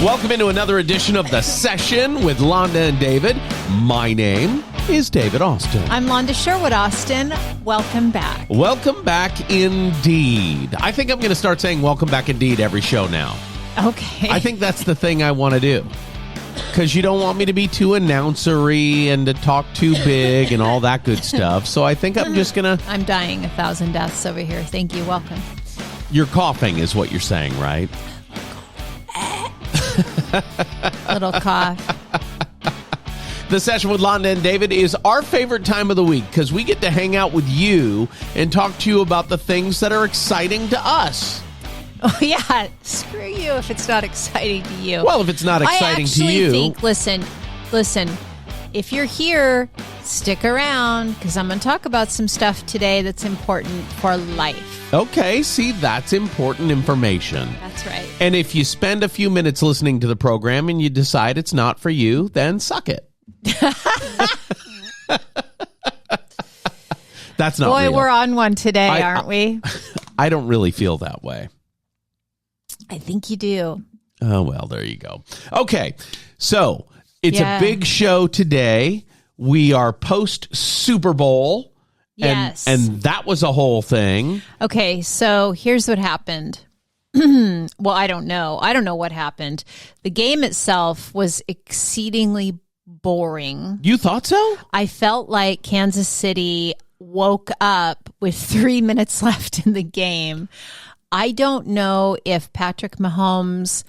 Welcome into another edition of The Session with Londa and David. My name is David Austin. I'm Londa Sherwood Austin. Welcome back. Welcome back indeed. I think I'm going to start saying welcome back indeed every show now. Okay. I think that's the thing I want to do. Because you don't want me to be too announcery and to talk too big and all that good stuff. So I think I'm just going to... I'm dying 1,000 deaths over here. Thank you. Welcome. You're coughing is what you're saying, right? Little cough. The Session with Londa and David is our favorite time of the week because we get to hang out with you and talk to you about the things that are exciting to us. Oh, yeah. Screw you if it's not exciting to you. Well, if it's not exciting to you. I think, listen, if you're here, stick around because I'm going to talk about some stuff today that's important for life. Okay, see, that's important information. That's right. And if you spend a few minutes listening to the program and you decide it's not for you, then suck it. That's not real. Boy, we're on one today, aren't we? I don't really feel that way. I think you do. Oh, well, there you go. Okay, so it's a big show today. We are post Super Bowl. Yes. And that was a whole thing. Okay, so here's what happened. Well, I don't know. I don't know what happened. The game itself was exceedingly boring. You thought so? I felt like Kansas City woke up with 3 minutes left in the game. I don't know if Patrick Mahomes,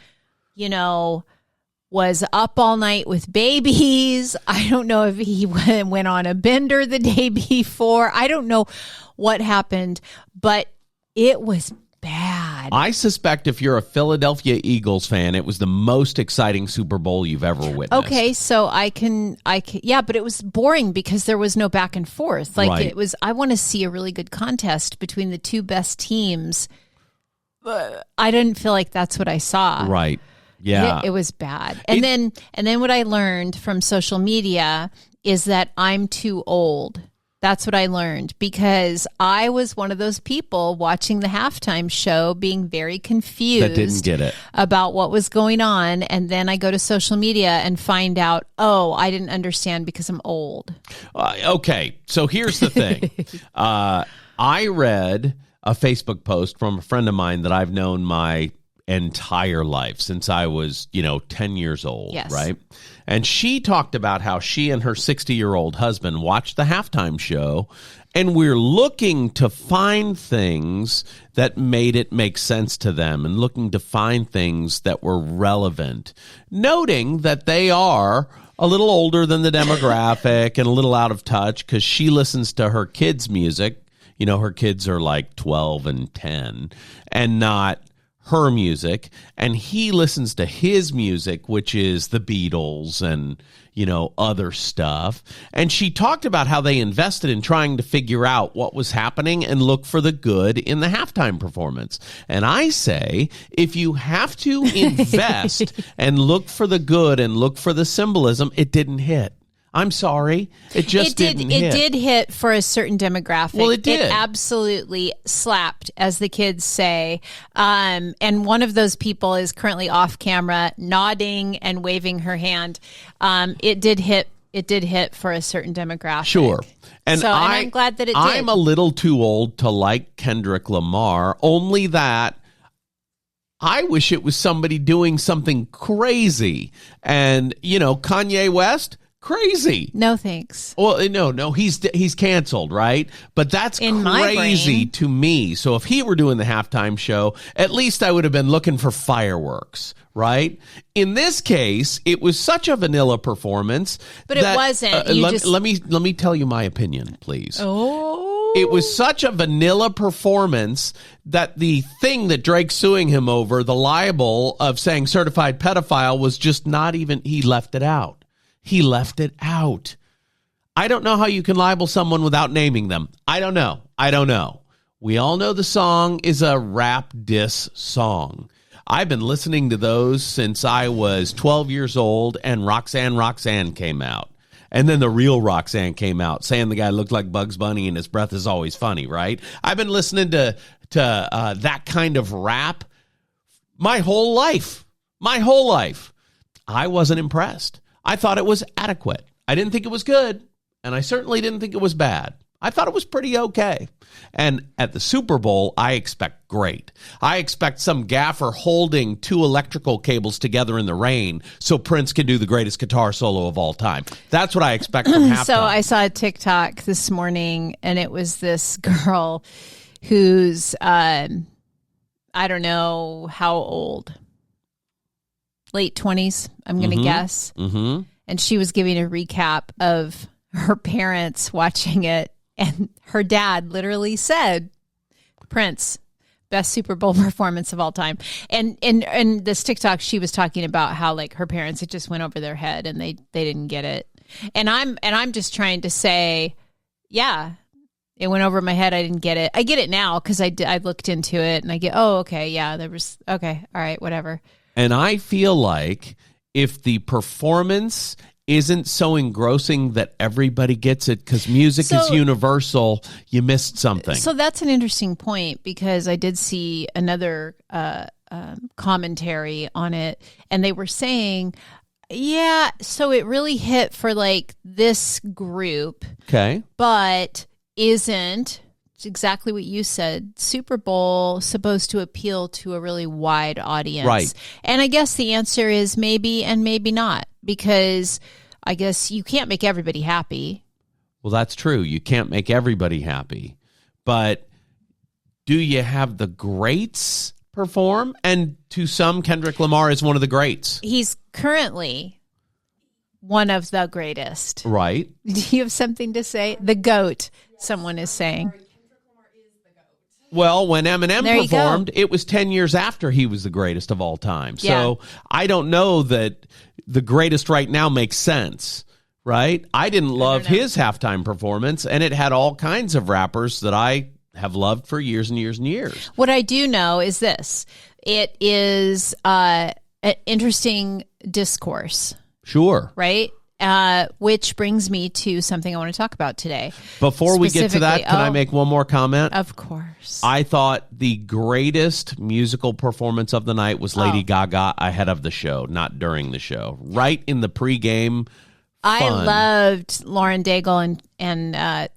was up all night with babies. I don't know if he went on a bender the day before. I don't know what happened, but it was bad. I suspect if you're a Philadelphia Eagles fan, it was the most exciting Super Bowl you've ever witnessed. Okay, so I can, yeah, but it was boring because there was no back and forth. Like Right. It was, I want to see a really good contest between the two best teams. I didn't feel like that's what I saw. Right. Yeah. It was bad. And then what I learned from social media is that I'm too old. That's what I learned because I was one of those people watching the halftime show being very confused That didn't get it. about what was going on. And then I go to social media and find out, I didn't understand because I'm old. Okay. So here's the thing. I read a Facebook post from a friend of mine that I've known my entire life since I was, 10 years old, Yes. right? And she talked about how she and her 60-year-old husband watched the halftime show, and we're looking to find things that made it make sense to them and looking to find things that were relevant, noting that they are a little older than the demographic and a little out of touch because she listens to her kids' music. Her kids are like 12 and 10 and not her music, and he listens to his music, which is the Beatles and, other stuff. And she talked about how they invested in trying to figure out what was happening and look for the good in the halftime performance. And I say, if you have to invest and look for the good and look for the symbolism, it didn't hit. I'm sorry. It just didn't hit. It did hit for a certain demographic. Well, it did. It absolutely slapped, as the kids say. And one of those people is currently off camera, nodding and waving her hand. It did hit. It did hit for a certain demographic. Sure. And I'm glad that it did. I'm a little too old to like Kendrick Lamar, only that I wish it was somebody doing something crazy. And, Kanye West, crazy. No, thanks. Well, no, he's canceled, right? But that's In my crazy brain. to me. So if he were doing the halftime show, at least I would have been looking for fireworks, right? In this case, it was such a vanilla performance. But it wasn't. Let me tell you my opinion, please. Oh. It was such a vanilla performance that the thing that Drake's suing him over, the libel of saying certified pedophile, was just not even, he left it out. He left it out. I don't know how you can libel someone without naming them. I don't know. We all know the song is a rap diss song. I've been listening to those since I was 12 years old and Roxanne came out. And then the real Roxanne came out saying the guy looked like Bugs Bunny and his breath is always funny, right? I've been listening to that kind of rap my whole life. My whole life, I wasn't impressed. I thought it was adequate. I didn't think it was good, and I certainly didn't think it was bad. I thought it was pretty okay. And at the Super Bowl, I expect great. I expect some gaffer holding two electrical cables together in the rain so Prince can do the greatest guitar solo of all time. That's what I expect from halftime. So I saw a TikTok this morning, and it was this girl who's, I don't know how old, late 20s, I'm going to guess. Mm-hmm. And she was giving a recap of her parents watching it. And her dad literally said, Prince, best Super Bowl performance of all time. And in this TikTok, she was talking about how like her parents, it just went over their head and they didn't get it. And I'm just trying to say, yeah, it went over my head. I didn't get it. I get it now because I looked into it and I get, oh, okay, yeah, there was, okay, all right, whatever. And I feel like if the performance isn't so engrossing that everybody gets it because music is universal, you missed something. So that's an interesting point because I did see another commentary on it, and they were saying, yeah, so it really hit for like this group. Okay. But isn't, it's exactly what you said, Super Bowl supposed to appeal to a really wide audience? Right. And I guess the answer is maybe and maybe not, because I guess you can't make everybody happy. Well, that's true. You can't make everybody happy. But do you have the greats perform? And to some, Kendrick Lamar is one of the greats. He's currently one of the greatest. Right. Do you have something to say? The GOAT, someone is saying. Well, when Eminem performed, it was 10 years after he was the greatest of all time. So I don't know that the greatest right now makes sense, right? I didn't love his halftime performance, and it had all kinds of rappers that I have loved for years and years and years. What I do know is this. It is an interesting discourse. Sure. Right? Which brings me to something I want to talk about today. Before we get to that, can I make one more comment? Of course. I thought the greatest musical performance of the night was Lady Gaga ahead of the show, not during the show. Right in the pregame I loved Lauren Daigle and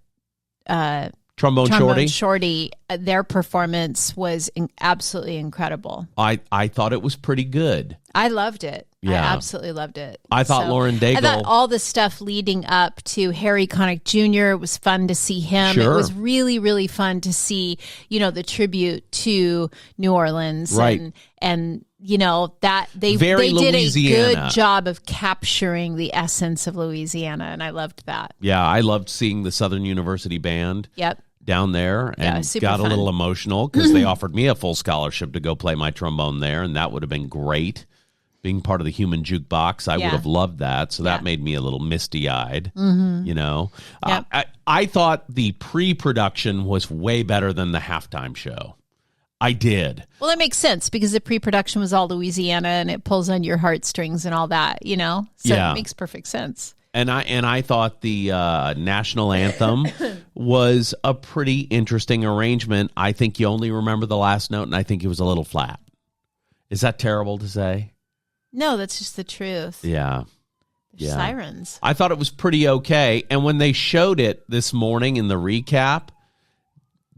Trombone Shorty. Their performance was absolutely incredible. I thought it was pretty good. I loved it. Yeah. I absolutely loved it. I thought Lauren Daigle. I thought all the stuff leading up to Harry Connick Jr. was fun to see him. Sure. It was really, really fun to see, the tribute to New Orleans. Right. And that they did a good job of capturing the essence of Louisiana, and I loved that. Yeah, I loved seeing the Southern University Band. Yep. Down there, and got a little emotional because they offered me a full scholarship to go play my trombone there, and that would have been great. Being part of the human jukebox, I would have loved that. So that made me a little misty-eyed, Yep. I thought the pre-production was way better than the halftime show. I did. Well, that makes sense because the pre-production was all Louisiana, and it pulls on your heartstrings and all that, So it makes perfect sense. And I thought the national anthem was a pretty interesting arrangement. I think you only remember the last note, and I think it was a little flat. Is that terrible to say? No, that's just the truth. Yeah. They're sirens. I thought it was pretty okay. And when they showed it this morning in the recap,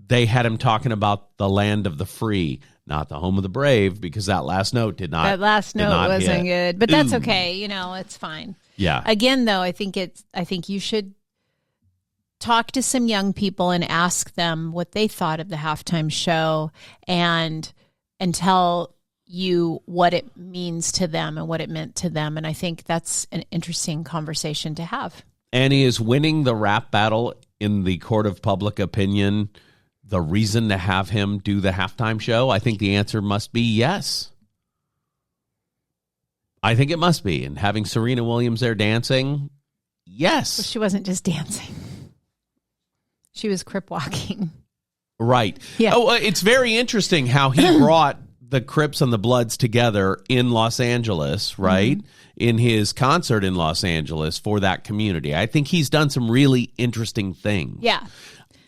they had him talking about the land of the free, not the home of the brave, because that last note did not. That last note wasn't good, but that's okay. It's fine. Yeah. Again, though, I think you should talk to some young people and ask them what they thought of the halftime show and tell you what it means to them and what it meant to them. And I think that's an interesting conversation to have. And he is winning the rap battle in the court of public opinion. The reason to have him do the halftime show? I think the answer must be yes. I think it must be. And having Serena Williams there dancing, yes. Well, she wasn't just dancing. She was crip walking. Right. Yeah. Oh, it's very interesting how he brought the Crips and the Bloods together in Los Angeles, right? Mm-hmm. In his concert in Los Angeles for that community. I think he's done some really interesting things. Yeah.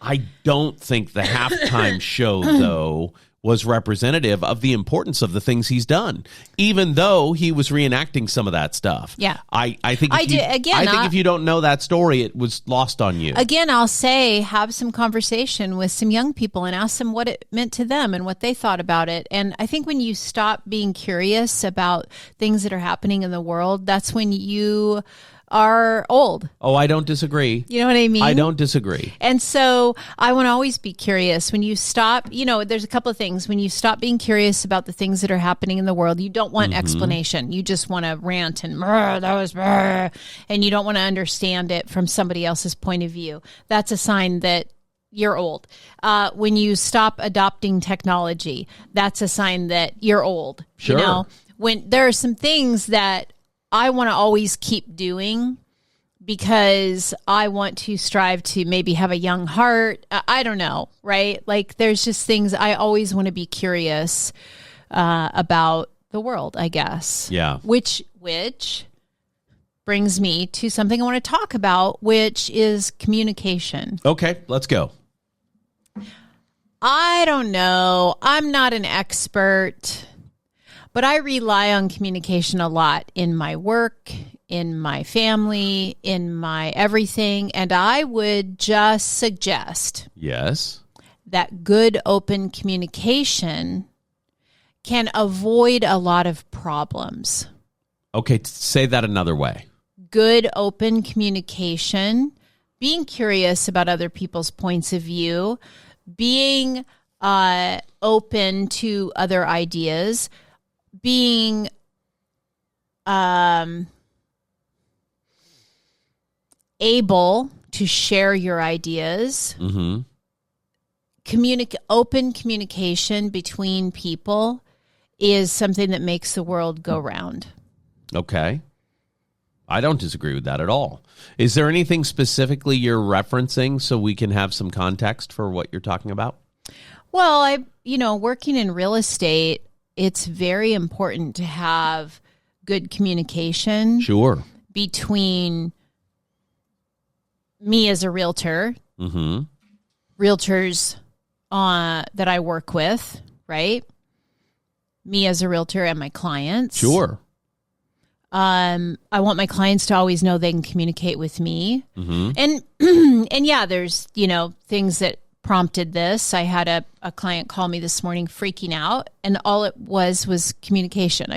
I don't think the halftime show, though, was representative of the importance of the things he's done, even though he was reenacting some of that stuff. Yeah. I think if you don't know that story, it was lost on you. Again, I'll say have some conversation with some young people and ask them what it meant to them and what they thought about it. And I think when you stop being curious about things that are happening in the world, that's when you are old. Oh, I don't disagree. You know what I mean? I don't disagree. And so I want to always be curious. When you stop, there's a couple of things. When you stop being curious about the things that are happening in the world, you don't want explanation. You just want to rant and and you don't want to understand it from somebody else's point of view. That's a sign that you're old. When you stop adopting technology, that's a sign that you're old. Sure. When there are some things that I want to always keep doing because I want to strive to maybe have a young heart. I don't know, right? Like there's just things I always want to be curious about the world, I guess. Yeah. Which brings me to something I want to talk about, which is communication. Okay, let's go. I don't know. I'm not an expert. But I rely on communication a lot in my work, in my family, in my everything. And I would just suggest that good open communication can avoid a lot of problems. Okay, say that another way. Good open communication, being curious about other people's points of view, being open to other ideas, being able to share your ideas, open communication between people is something that makes the world go round. Okay. I don't disagree with that at all. Is there anything specifically you're referencing so we can have some context for what you're talking about? Well, working in real estate, it's very important to have good communication. Sure. Between me as a realtor, realtors that I work with, right? Me as a realtor and my clients. Sure. I want my clients to always know they can communicate with me. And yeah, there's, things that prompted this. I had a client call me this morning freaking out, and all it was communication.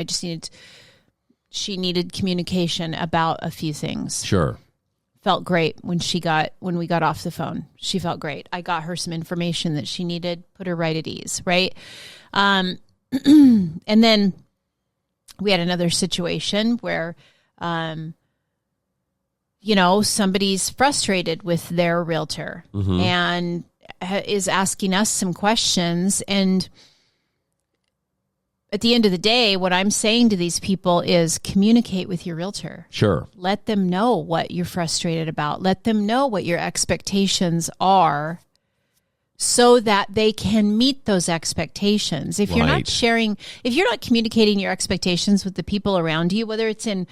She needed communication about a few things. Sure. Felt great when we got off the phone. She felt great. I got her some information that she needed, put her right at ease, right? And then we had another situation where, somebody's frustrated with their realtor and is asking us some questions. And at the end of the day, what I'm saying to these people is communicate with your realtor. Sure. Let them know what you're frustrated about. Let them know what your expectations are so that they can meet those expectations. If you're not communicating your expectations with the people around you, whether it's in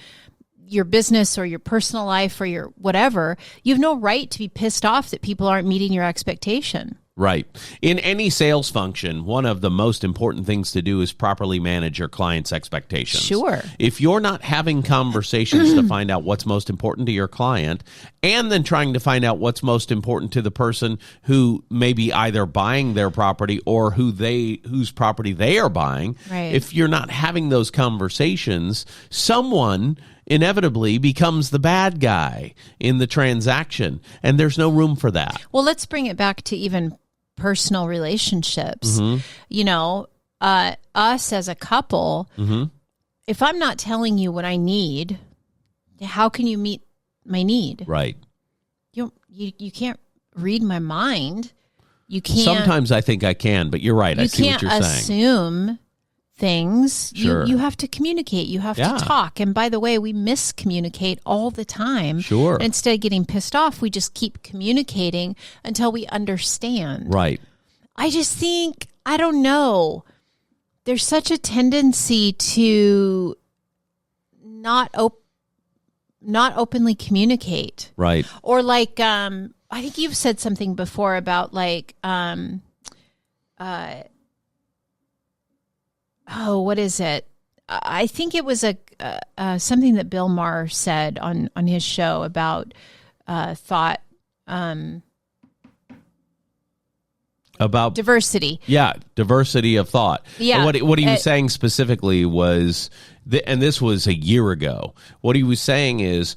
your business or your personal life or your whatever, you have no right to be pissed off that people aren't meeting your expectation. Right. In any sales function, one of the most important things to do is properly manage your client's expectations. Sure. If you're not having conversations to find out what's most important to your client and then trying to find out what's most important to the person who may be either buying their property or whose property they are buying, if you're not having those conversations, someone inevitably becomes the bad guy in the transaction, and there's no room for that. Well, let's bring it back to even personal relationships. Us as a couple, if I'm not telling you what I need, how can you meet my need? Right. You can't read my mind. You can't. Sometimes I think I can, but you're right. I see what you're saying. You can't assume things. Sure. You have to communicate. You have to talk. And by the way, we miscommunicate all the time. Sure. And instead of getting pissed off, we just keep communicating until we understand. Right. I just think, I don't know. There's such a tendency to not openly communicate. Right. Or like, I think you've said something before about like, what is it? I think it was something that Bill Maher said on his show about thought, about diversity. Yeah, diversity of thought. Yeah. And what he was saying specifically was, and this was a year ago, what he was saying is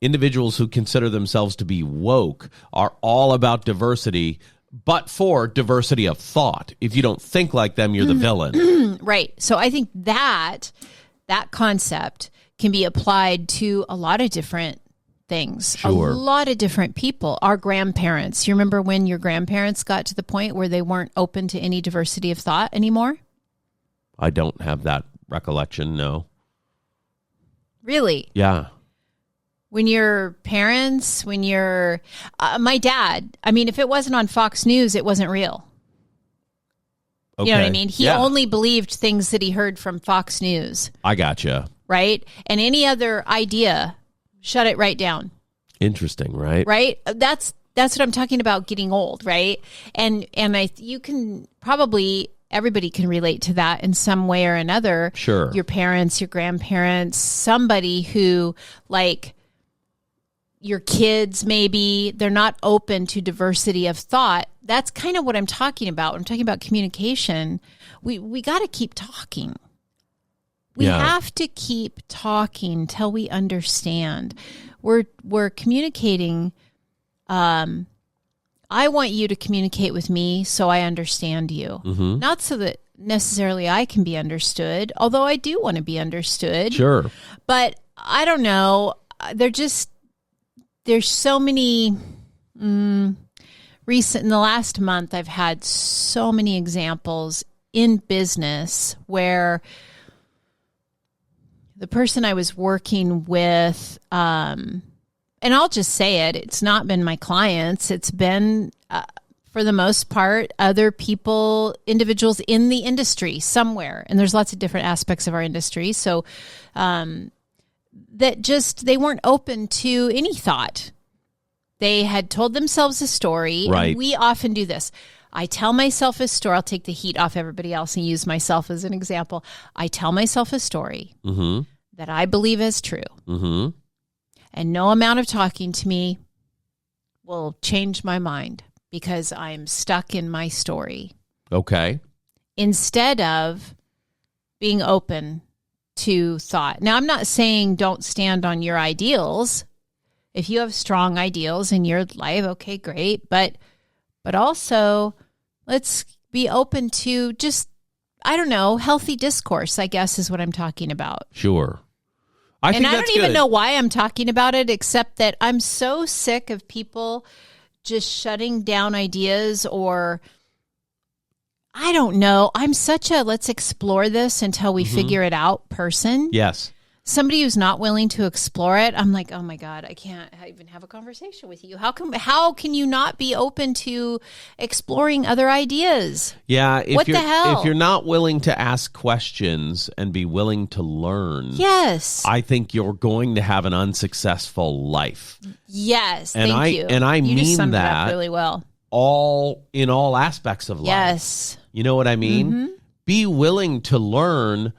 individuals who consider themselves to be woke are all about diversity, but for diversity of thought. If you don't think like them, you're the villain. Right. So I think that concept can be applied to a lot of different things. Sure. A lot of different people. Our grandparents. You remember when your grandparents got to the point where they weren't open to any diversity of thought anymore? I don't have that recollection, no. Really? Yeah. When your parents, my dad, I mean, if it wasn't on Fox News, it wasn't real. Okay. You know what I mean? He Yeah. only believed things that he heard from Fox News. I gotcha. Right? And any other idea, shut it right down. Interesting, right? Right? That's what I'm talking about, getting old, right? And you can probably, everybody can relate to that in some way or another. Sure. Your parents, your grandparents, somebody who, like, your kids, maybe they're not open to diversity of thought. That's kind of what I'm talking about. When I'm talking about communication, we got to keep talking. We have to keep talking till we understand. We're communicating. I want you to communicate with me so I understand you. Mm-hmm. Not so that necessarily I can be understood, although I do want to be understood. Sure. But I don't know. There's so many recent, in the last month, I've had so many examples in business where the person I was working with, and I'll just say it, it's not been my clients. It's been, for the most part, other people, individuals in the industry somewhere. And there's lots of different aspects of our industry. So, that just, they weren't open to any thought. They had told themselves a story. Right. And we often do this. I tell myself a story. I'll take the heat off everybody else and use myself as an example. I tell myself a story that I believe is true. Mm-hmm. And no amount of talking to me will change my mind because I'm stuck in my story. Okay. Instead of being open to thought. Now, I'm not saying don't stand on your ideals. If you have strong ideals in your life, okay, great. But also, let's be open to just, I don't know, healthy discourse, I guess, is what I'm talking about. Sure. I don't even know why I'm talking about it, except that I'm so sick of people just shutting down ideas, or I don't know. I'm such a let's explore this until we figure it out person. Yes. Somebody who's not willing to explore it, I'm like, oh my God, I can't even have a conversation with you. How can you not be open to exploring other ideas? Yeah. What the hell? If you're not willing to ask questions and be willing to learn, yes, I think you're going to have an unsuccessful life. Yes. And thank you. And I you mean just summed it that up really well. In all aspects of life. Yes. You know what I mean? Mm-hmm. Be willing to learn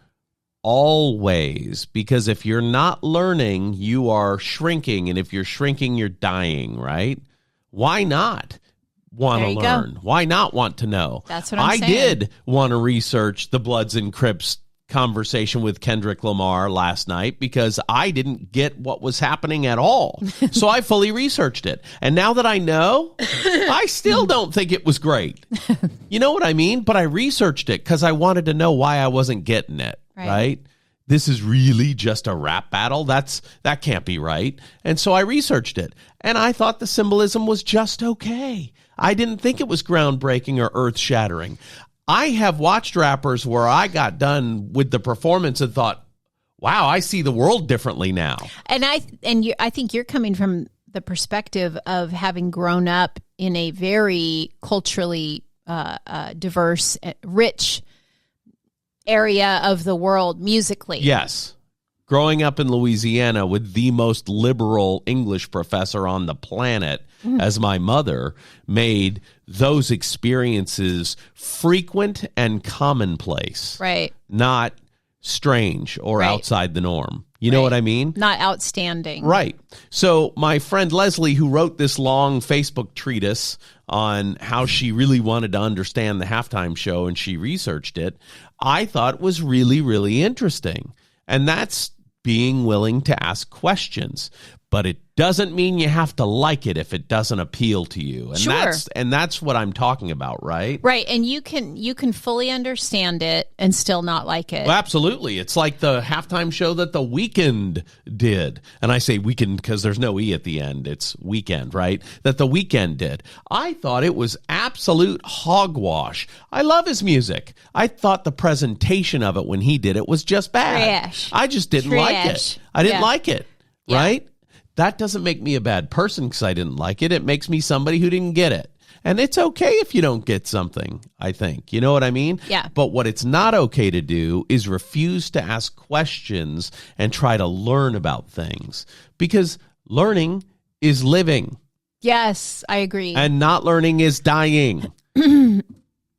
always, because if you're not learning, you are shrinking, and if you're shrinking, you're dying, right? Why not want to learn? Go. Why not want to know? That's what I'm saying. I did want to research the Bloods and Crips conversation with Kendrick Lamar last night because I didn't get what was happening at all. So I fully researched it. And now that I know, I still don't think it was great. You know what I mean? But I researched it because I wanted to know why I wasn't getting it. Right? This is really just a rap battle. That can't be right. And so I researched it, and I thought the symbolism was just okay. I didn't think it was groundbreaking or earth-shattering. I have watched rappers where I got done with the performance and thought, wow, I see the world differently now. And I think you're coming from the perspective of having grown up in a very culturally diverse, rich area of the world musically. Yes. growing up in Louisiana with the most liberal English professor on the planet as my mother made those experiences frequent and commonplace. Right. Not strange or outside the norm. You know what I mean? Not outstanding. Right. So my friend Leslie, who wrote this long Facebook treatise on how she really wanted to understand the halftime show and she researched it, I thought was really, really interesting. And that's being willing to ask questions. But it doesn't mean you have to like it if it doesn't appeal to you. And that's what I'm talking about, right? Right. And you can fully understand it and still not like it. Well, absolutely. It's like the halftime show that The Weeknd did. And I say Weeknd because there's no E at the end. It's weekend, right? That The Weeknd did. I thought it was absolute hogwash. I love his music. I thought the presentation of it when he did it was just bad. Trash. I just didn't like it. I didn't like it, right? That doesn't make me a bad person because I didn't like it. It makes me somebody who didn't get it. And it's okay if you don't get something, I think. You know what I mean? Yeah. But what it's not okay to do is refuse to ask questions and try to learn about things. Because learning is living. Yes, I agree. And not learning is dying.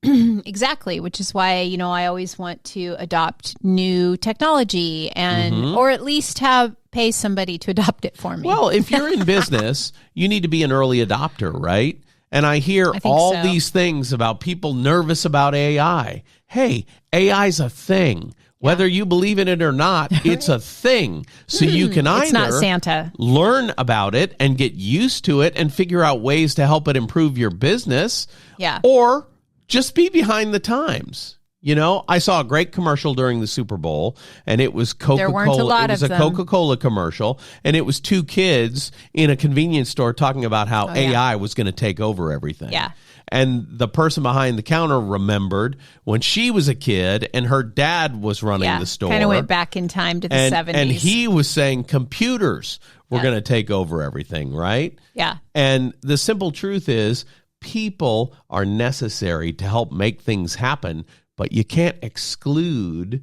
Exactly, which is why, I always want to adopt new technology and or at least pay somebody to adopt it for me. Well, if you're in business, you need to be an early adopter, right? And I hear all these things about people nervous about AI. Hey, AI's a thing. Whether you believe in it or not, it's a thing. So you can it's not either Santa. Learn about it and get used to it and figure out ways to help it improve your business. Yeah. Or just be behind the times. I saw a great commercial during the Super Bowl, and it was Coca-Cola. There weren't a lot of them. It was a Coca-Cola commercial, and it was two kids in a convenience store talking about how AI was going to take over everything. Yeah. And the person behind the counter remembered when she was a kid and her dad was running the store. Kind of went back in time to the 70s. And he was saying computers were going to take over everything, right? Yeah. And the simple truth is people are necessary to help make things happen, but you can't exclude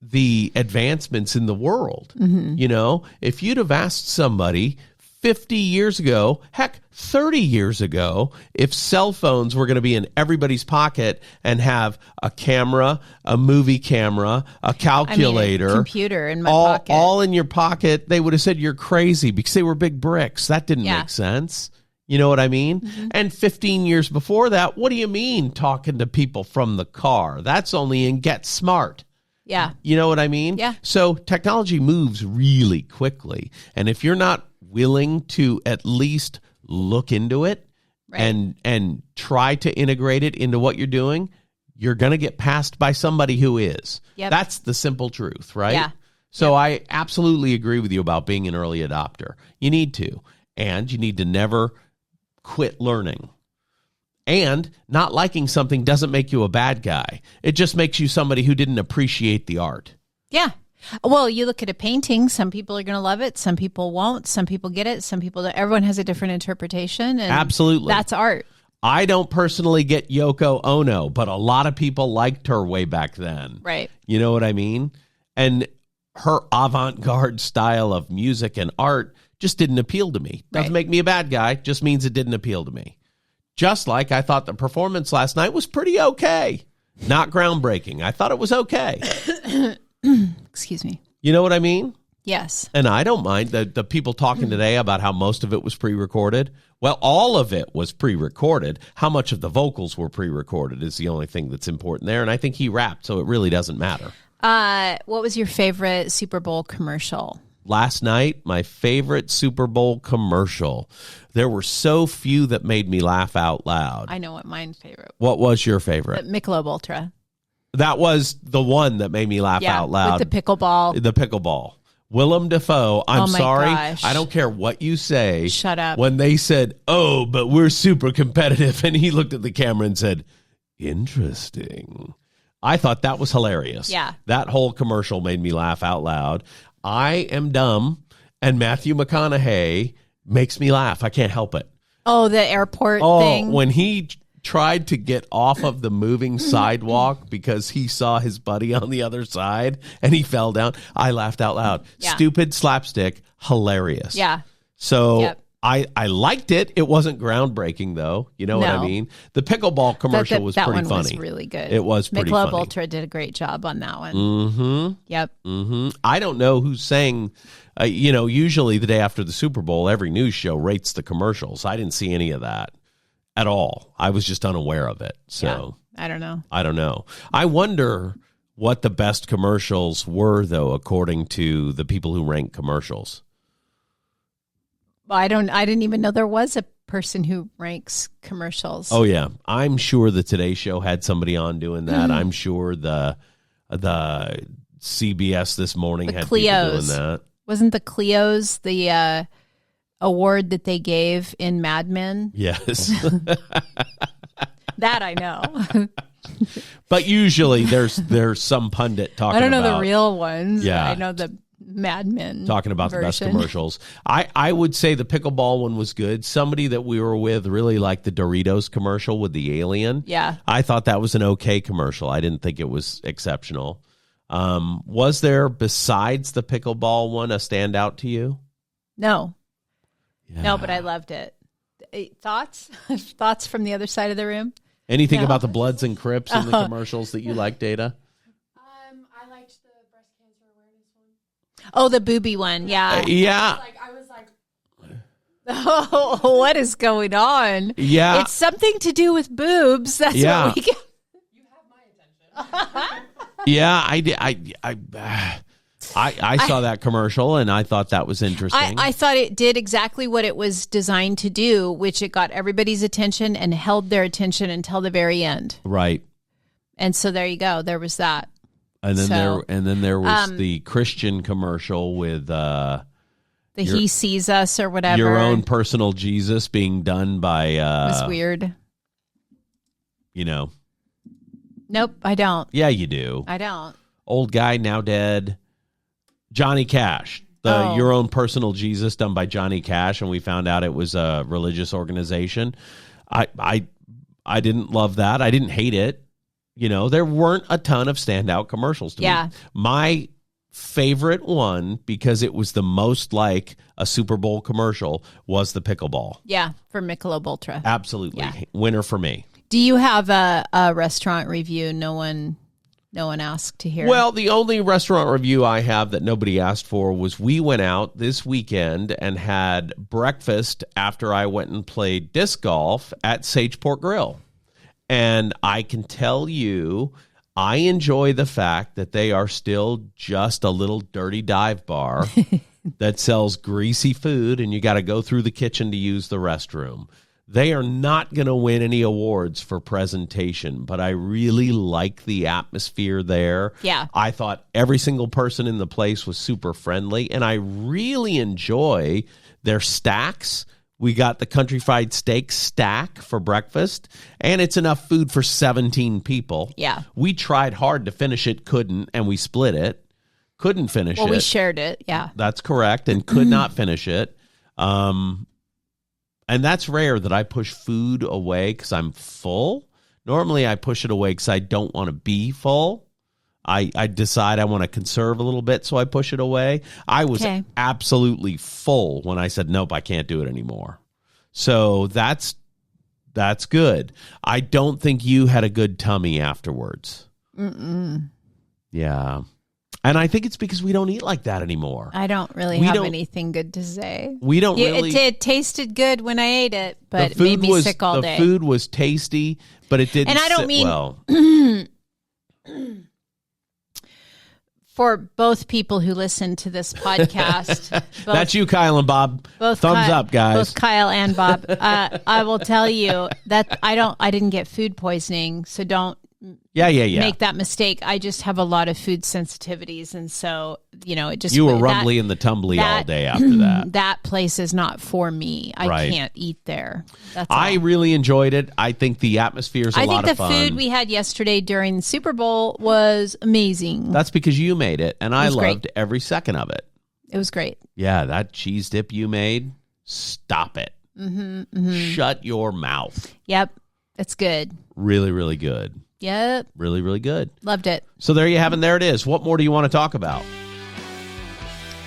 the advancements in the world. If you'd have asked somebody 50 years ago, heck, 30 years ago, if cell phones were going to be in everybody's pocket and have a camera, a movie camera, a calculator, a computer in my pocket, all in your pocket, they would have said you're crazy because they were big bricks. That didn't make sense. You know what I mean? And 15 years before that, what do you mean talking to people from the car? That's only in Get Smart. Yeah. You know what I mean? Yeah. So technology moves really quickly. And if you're not willing to at least look into it and try to integrate it into what you're doing, you're going to get passed by somebody who is. Yep. That's the simple truth, right? Yeah. So I absolutely agree with you about being an early adopter. You need to. And you need to never quit learning. And not liking something doesn't make you a bad guy. It just makes you somebody who didn't appreciate the art. Yeah. Well, you look at a painting, some people are going to love it, some people won't, some people get it, some people don't. Everyone has a different interpretation. And absolutely. That's art. I don't personally get Yoko Ono, but a lot of people liked her way back then. Right. You know what I mean? And her avant-garde style of music and art just didn't appeal to me. Doesn't make me a bad guy, just means it didn't appeal to me. Just like I thought the performance last night was pretty okay. Not groundbreaking. I thought it was okay. Excuse me. You know what I mean? Yes. And I don't mind the people talking today about how most of it was pre-recorded. Well, all of it was pre-recorded. How much of the vocals were pre-recorded is the only thing that's important there. And I think he rapped, so it really doesn't matter. What was your favorite Super Bowl commercial? Last night, my favorite Super Bowl commercial. There were so few that made me laugh out loud. I know what mine's favorite. What was your favorite? Michelob Ultra. That was the one that made me laugh out loud. With the pickleball. The pickleball. Willem Dafoe, I'm sorry. Gosh. I don't care what you say. Shut up. When they said, oh, but we're super competitive. And he looked at the camera and said, interesting. I thought that was hilarious. Yeah. That whole commercial made me laugh out loud. I am dumb, and Matthew McConaughey makes me laugh. I can't help it. Oh, the airport thing? When he tried to get off of the moving sidewalk because he saw his buddy on the other side and he fell down. I laughed out loud. Yeah. Stupid slapstick, hilarious. Yeah. So Yep. I liked it. It wasn't groundbreaking, though. You know what I No. mean? The pickleball commercial was that pretty one funny. was really good. It was pretty Michelob funny. Ultra did a great job on that one. Mm-hmm. Yep. Mm-hmm. I don't know who's saying, usually the day after the Super Bowl, every news show rates the commercials. I didn't see any of that at all. I was just unaware of it. So I don't know. I don't know. I wonder what the best commercials were, though, according to the people who rank commercials. I didn't even know there was a person who ranks commercials. Oh yeah, I'm sure the Today Show had somebody on doing that. I'm sure the CBS This Morning had people doing that. Wasn't the Cleos the award that they gave in Mad Men? Yes, That I know. but usually there's some pundit talking. I don't know about, the real ones. Yeah. I know the Mad Men talking about the best version. commercials. I would say the pickleball one was good. Somebody that we were with really liked the Doritos commercial with the alien. Yeah. I thought that was an okay commercial. I didn't think it was exceptional. Was there, besides the pickleball one, a standout to you? No. Yeah. No, but I loved it. Thoughts? Thoughts from the other side of the room? Anything No. about the Bloods and Crips in the commercials that you like, Data? I liked the breast cancer awareness one. Oh, the booby one. Yeah. Yeah. I was like, Oh, what is going on? Yeah. It's something to do with boobs. That's Yeah. what we get. you have my attention. Yeah, I did. I saw that commercial and I thought that was interesting. I thought it did exactly what it was designed to do, which it got everybody's attention and held their attention until the very end. Right. And so there you go. There was that. And then So, there was the Christian commercial with He Sees Us or whatever. your own personal Jesus being done by It was weird. Nope, I don't. Yeah, you do. I don't. Old guy now dead. Johnny Cash. Oh. Your own personal Jesus done by Johnny Cash, and we found out it was a religious organization. I didn't love that. I didn't hate it. There weren't a ton of standout commercials to Yeah. me. My favorite one, because it was the most like a Super Bowl commercial, was the pickleball. Yeah, for Michelob Ultra. Absolutely. Yeah. Winner for me. Do you have a restaurant review? No one asked to hear. Well, the only restaurant review I have that nobody asked for was we went out this weekend and had breakfast after I went and played disc golf at Sageport Grill. And I can tell you, I enjoy the fact that they are still just a little dirty dive bar that sells greasy food and you got to go through the kitchen to use the restroom. They are not going to win any awards for presentation, but I really like the atmosphere there. Yeah. I thought every single person in the place was super friendly, and I really enjoy their stacks. We got the country fried steak stack for breakfast, and it's enough food for 17 people. Yeah. We tried hard to finish it, couldn't, and we split it. Couldn't finish it. Well, we shared it. Yeah. That's correct, and could not finish it. And that's rare that I push food away because I'm full. Normally, I push it away because I don't want to be full. I decide I want to conserve a little bit, so I push it away. I was absolutely full when I said, nope, I can't do it anymore. So that's good. I don't think you had a good tummy afterwards. Yeah. And I think it's because we don't eat like that anymore. I don't really have anything good to say. We don't really. It tasted good when I ate it, but it made me sick all day. The food was tasty, but it didn't And I don't sit mean well. For both people who listen to this podcast. That's you, Kyle and Bob. Thumbs up, guys. Both Kyle and Bob. I will tell you that I didn't get food poisoning, so don't make that mistake. I just have a lot of food sensitivities, and so it just you were rumbly in the tumbly all day after that. That place is not for me. I can't eat there. That's all. I really enjoyed it. I think the atmosphere is a lot of fun. I think the food we had yesterday during the Super Bowl was amazing. That's because you made it, and I loved great. every second of it. It was great. Yeah, that cheese dip you made. Stop it. Shut your mouth. Yep. It's good. Really, really good. Yep. Really, really good. Loved it. So there you have it. There it is. What more do you want to talk about?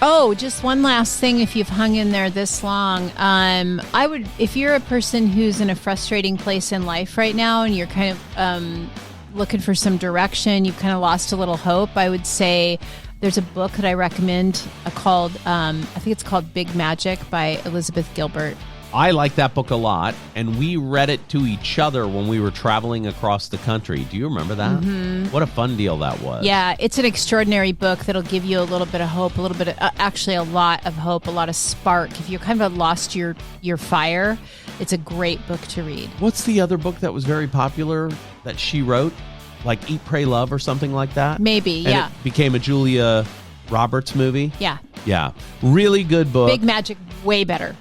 Oh, just one last thing. If you've hung in there this long, I would, if you're a person who's in a frustrating place in life right now and you're kind of looking for some direction, you've kind of lost a little hope, I would say there's a book that I recommend called, I think it's called Big Magic by Elizabeth Gilbert. I like that book a lot, and we read it to each other when we were traveling across the country. Do you remember that? Mm-hmm. What a fun deal that was. Yeah, it's an extraordinary book that'll give you a little bit of hope, a little bit of, actually a lot of hope, a lot of spark. If you kind of lost your fire, it's a great book to read. What's the other book that was very popular that she wrote? Like Eat, Pray, Love or something like that? Maybe, and yeah. It became a Julia Roberts movie? Yeah. Yeah. Really good book. Big Magic, way better.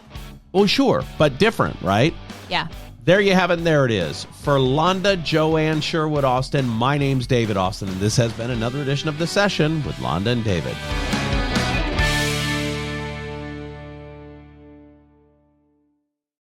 Well, sure, but different, right? Yeah. There you have it, and there it is. For Londa, Joanne, Sherwood, Austin, my name's David Austin, and this has been another edition of The Session with Londa and David.